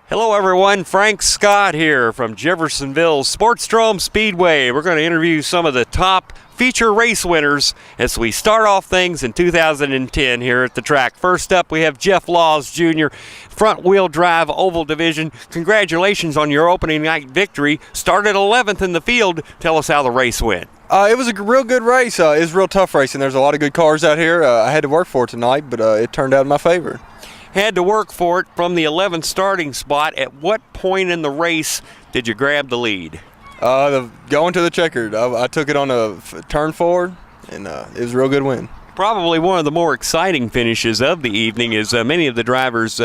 Hello everyone, Frank Scott here from Jeffersonville Sportsdrome Speedway. We're going to interview some of the top feature race winners as we start off things in 2010 here at the track. First up we have Jeff Laws Jr., front wheel drive oval division. Congratulations on your opening night victory. Started 11th in the field. Tell us how the race went. It was a real good race. It was real tough racing. There's a lot of good cars out here. I had to work for it tonight, but it turned out in my favor. Had to work for it from the 11th starting spot. At what point in the race did you grab the lead? Going to the checkered. I took it on a turn forward, and it was a real good win. Probably one of the more exciting finishes of the evening is many of the drivers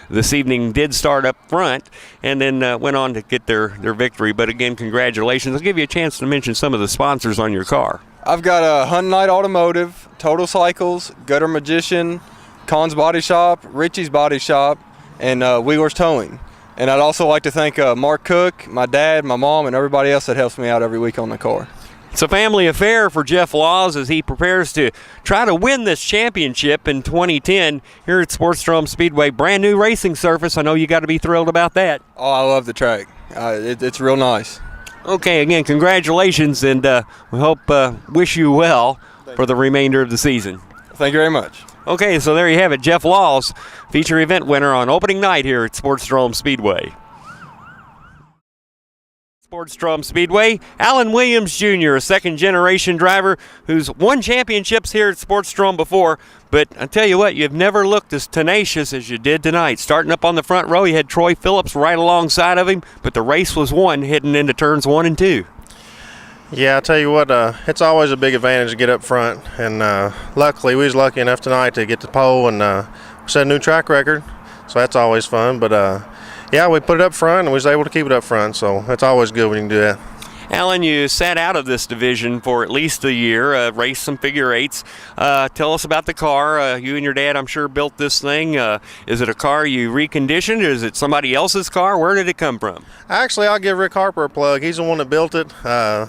this evening did start up front and then went on to get their victory. But again, congratulations. I'll give you a chance to mention some of the sponsors on your car. I've got Hunt Night Automotive, Total Cycles, Gutter Magician, Con's Body Shop, Richie's Body Shop, and Wheeler's Towing. And I'd also like to thank Mark Cook, my dad, my mom, and everybody else that helps me out every week on the car. It's a family affair for Jeff Laws as he prepares to try to win this championship in 2010 here at Sportsdrome Speedway. Brand new racing surface. I know you got to be thrilled about that. Oh, I love the track. It's real nice. Okay, again, congratulations, and we wish you well for the remainder of the season. Thank you very much. Okay, so there you have it. Jeff Laws, feature event winner on opening night here at Sportsdrome Speedway. Sportsdrome Speedway, Alan Williams Jr., a second-generation driver who's won championships here at Sportsdrome before, but I tell you what, you've never looked as tenacious as you did tonight. Starting up on the front row, you had Troy Phillips right alongside of him, but the race was won heading into turns 1 and 2. Yeah, I tell you what, it's always a big advantage to get up front, and luckily we was lucky enough tonight to get the pole and set a new track record, so that's always fun. But yeah, we put it up front and we was able to keep it up front, so it's always good when you can do that. Alan, you sat out of this division for at least a year, raced some figure eights. Tell us about the car. You and your dad, I'm sure, built this thing. Is it a car you reconditioned? Is it somebody else's car? Where did it come from? Actually, I'll give Rick Harper a plug. He's the one that built it.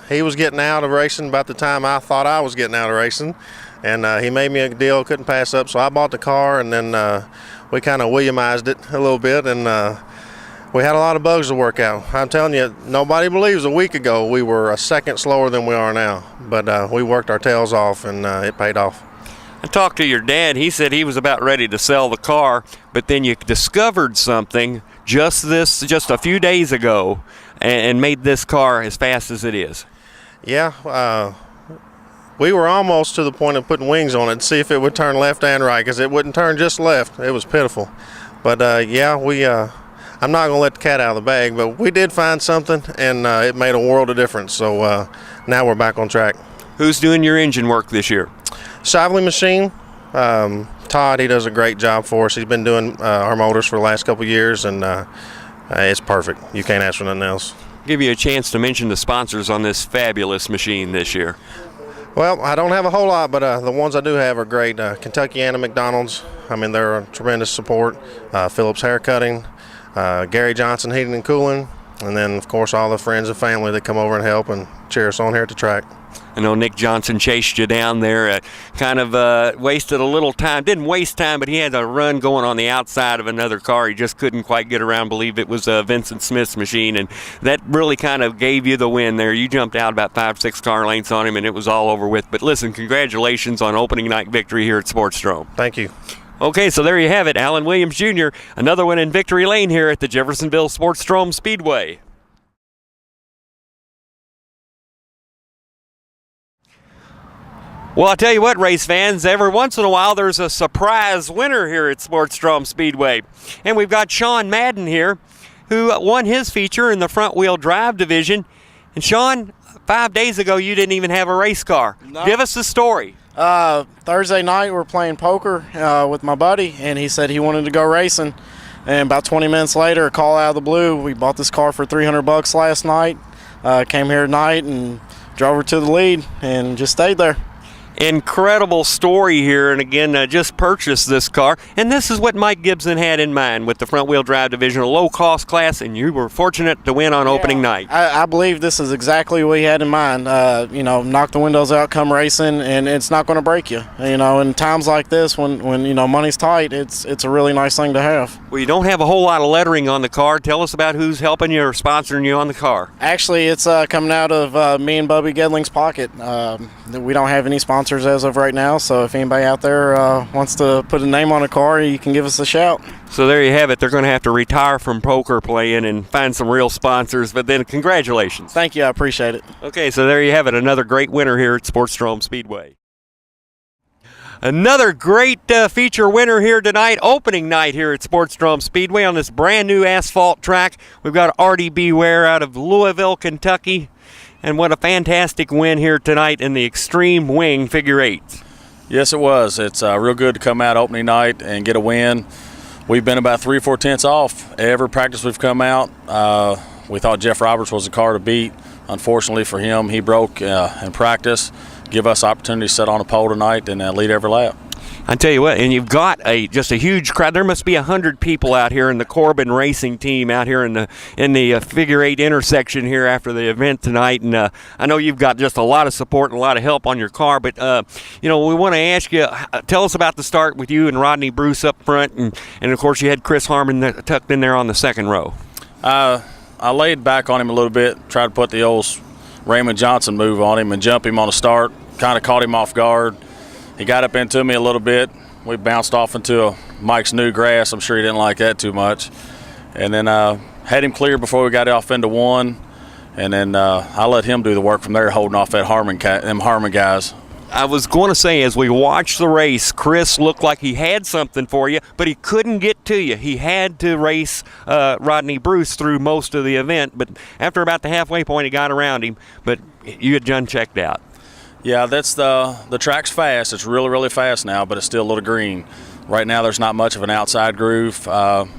He was getting out of racing about the time I thought I was getting out of racing, and he made me a deal couldn't pass up, so I bought the car, and then we kind of Williamized it a little bit, and we had a lot of bugs to work out. I'm telling you, nobody believes a week ago we were a second slower than we are now. But we worked our tails off, and it paid off. I talked to your dad. He said he was about ready to sell the car, but then you discovered something just a few days ago and made this car as fast as it is. Yeah, we were almost to the point of putting wings on it to see if it would turn left and right, because it wouldn't turn just left. It was pitiful. But yeah, I'm not going to let the cat out of the bag, but we did find something, and it made a world of difference. So now we're back on track. Who's doing your engine work this year? Shively Machine. Todd, he does a great job for us. He's been doing our motors for the last couple of years, and it's perfect. You can't ask for nothing else. Give you a chance to mention the sponsors on this fabulous machine this year. Well, I don't have a whole lot, but the ones I do have are great. Kentucky and McDonald's. I mean, they're a tremendous support. Phillips Haircutting. Gary Johnson Heating and Cooling, and then of course all the friends and family that come over and help and cheer us on here at the track. I know Nick Johnson chased you down there, wasted a little time. Didn't waste time, but he had a run going on the outside of another car. He just couldn't quite get around. Believe it was Vincent Smith's machine, and that really kind of gave you the win there. You jumped out about 5-6 car lengths on him, and it was all over with. But listen, congratulations on opening night victory here at Sportsdrome. Thank you. Okay, so there you have it. Alan Williams Jr., another one in victory lane here at the Jeffersonville Sportsdrome Speedway. Well, I'll tell you what, race fans, every once in a while there's a surprise winner here at Sportsdrome Speedway. And we've got Sean Madden here, who won his feature in the front-wheel drive division. And Sean, 5 days ago you didn't even have a race car. No. Give us the story. Thursday night we were playing poker with my buddy, and he said he wanted to go racing. And about 20 minutes later, a call out of the blue. We bought this car for $300 last night. Came here tonight and drove her to the lead and just stayed there. Incredible story here, and again, just purchased this car, and this is what Mike Gibson had in mind with the front-wheel drive division, a low-cost class, and you were fortunate to win on opening night. I believe this is exactly what he had in mind. Knock the windows out, come racing, and it's not going to break you. In times like this, when money's tight, it's a really nice thing to have. Well, you don't have a whole lot of lettering on the car. Tell us about who's helping you or sponsoring you on the car. Actually, it's coming out of me and Bubby Gedling's pocket. We don't have any sponsors as of right now, so if anybody out there wants to put a name on a car, you can give us a shout. So there you have it. They're going to have to retire from poker playing and find some real sponsors, but then congratulations. Thank you. I appreciate it. Okay, so there you have it. Another great winner here at Sportsdrome Speedway. Another great feature winner here tonight, opening night here at Sportsdrome Speedway on this brand new asphalt track. We've got Artie Ware out of Louisville, Kentucky. And what a fantastic win here tonight in the Extreme Wing Figure 8. Yes, it was. It's real good to come out opening night and get a win. We've been about 3 or 4 tenths off every practice we've come out. We thought Jeff Roberts was the car to beat. Unfortunately for him, he broke in practice. Give us opportunity to sit on a pole tonight and lead every lap. I tell you what, and you've got just a huge crowd. There must be 100 people out here in the Corbin Racing team out here in the Figure 8 intersection here after the event tonight. And I know you've got just a lot of support and a lot of help on your car. But we want to ask you, tell us about the start with you and Rodney Bruce up front, and of course you had Chris Harmon tucked in there on the second row. I laid back on him a little bit, tried to put the old Raymond Johnson move on him and jump him on the start. Kind of caught him off guard. He got up into me a little bit. We bounced off into Mike's new grass. I'm sure he didn't like that too much. And then had him clear before we got off into one. And then I let him do the work from there, holding off that Harmon guys. I was going to say, as we watched the race, Chris looked like he had something for you, but he couldn't get to you. He had to race Rodney Bruce through most of the event, but after about the halfway point, he got around him. But you had John checked out. Yeah, that's the track's fast. It's really, really fast now, but it's still a little green. Right now, there's not much of an outside groove.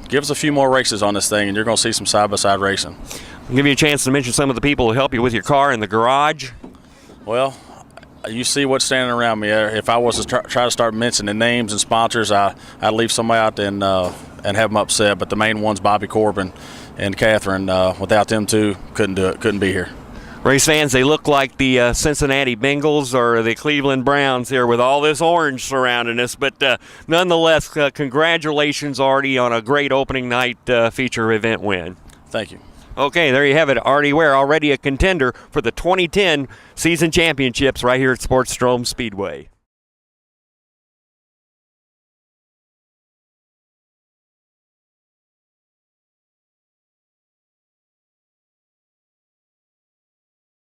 Give us a few more races on this thing, and you're going to see some side-by-side racing. I'll give you a chance to mention some of the people who help you with your car in the garage. Well, you see what's standing around me. If I was to try to start mentioning names and sponsors, I'd leave somebody out and have them upset. But the main one's Bobby Corbin and Catherine. Without them two, couldn't do it. Couldn't be here. Race fans, they look like the Cincinnati Bengals or the Cleveland Browns here with all this orange surrounding us. But nonetheless, congratulations, Artie, on a great opening night feature event win. Thank you. Okay, there you have it. Artie Ware, already a contender for the 2010 season championships right here at Sportsdrome Speedway.